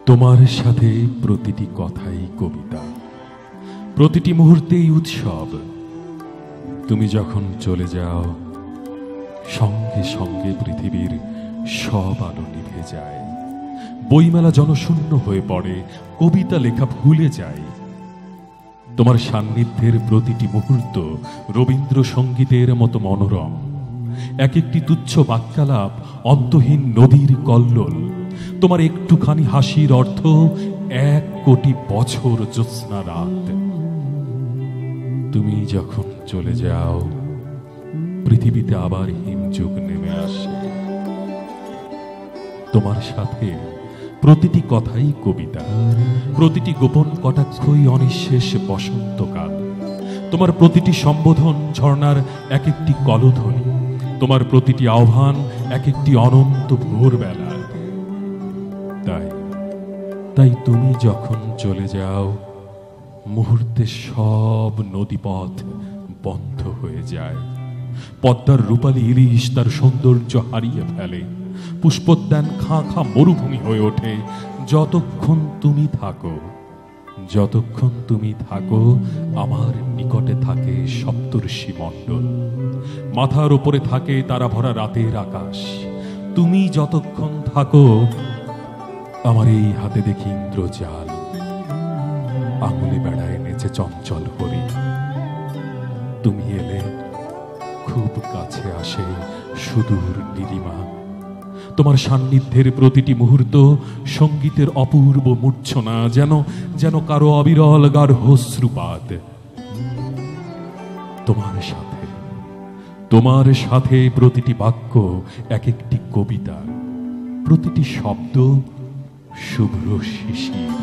তোমার সাথে প্রতিটি কথাই কবিতা, প্রতিটি মুহূর্তেই উৎসব। তুমি যখন চলে যাও, সঙ্গে সঙ্গে পৃথিবীর সব আলো নিভে যায়। বইমেলা জনশূন্য হয়ে পড়ে, কবিতা লেখা ভুলে যায়। তোমার সান্নিধ্যের প্রতিটি মুহূর্ত রবীন্দ্রসঙ্গীতের মতো মনোরম। এক একটি তুচ্ছ বাক্যালাপ অন্তহীন নদীর কল্লোল। তোমার একটুখানি হাসির অর্থ 1 কোটি বছর জ্যোৎস্না রাত। তুমি যখন চলে যাও, পৃথিবীতে আবার হিমযুগ নেমে আসে। তোমার সাথে প্রতিটি কথাই কবিতা, প্রতিটি গোপন কটাক্ষই অনিঃশেষ বসন্তকাল। তোমার প্রতিটি সম্বোধন ঝর্ণার এক একটি কলধ্বনি, তোমার প্রতিটি আহ্বান এক একটি অনন্ত ভোরবেলা। তাই তুমি যখন চলে যাও, মুহূর্তে সব নদীপথ বন্ধ হয়ে যায়। পদ্মার রূপালী ইলিশ তার সৌন্দর্য হারিয়ে ফেলে। পুষ্পোদ্যান খাঁ খাঁ মরুভূমি হয়ে ওঠে। যতক্ষণ তুমি থাকো, আমার নিকটে থাকে সপ্তর্ষি মণ্ডল। মাথার উপরে থাকে তারা ভরা রাতের আকাশ। তুমি যতক্ষণ থাকো, আমার এই হাতে দেখি ইন্দ্রজাল। আঙুলে বেড়ায় নেচে চঞ্চল হরি। তুমি এলে খুব কাছে আসে সুদূর নীলিমা। তোমার সান্নিধ্যের প্রতিটি মুহূর্ত সঙ্গীতের অপূর্ব মূর্ছনা, যেন কারো অবিরল গার্হশ্রুপাত। তোমার সাথে প্রতিটি বাক্য এক একটি কবিতা, প্রতিটি শব্দ শুভ্র শিশির।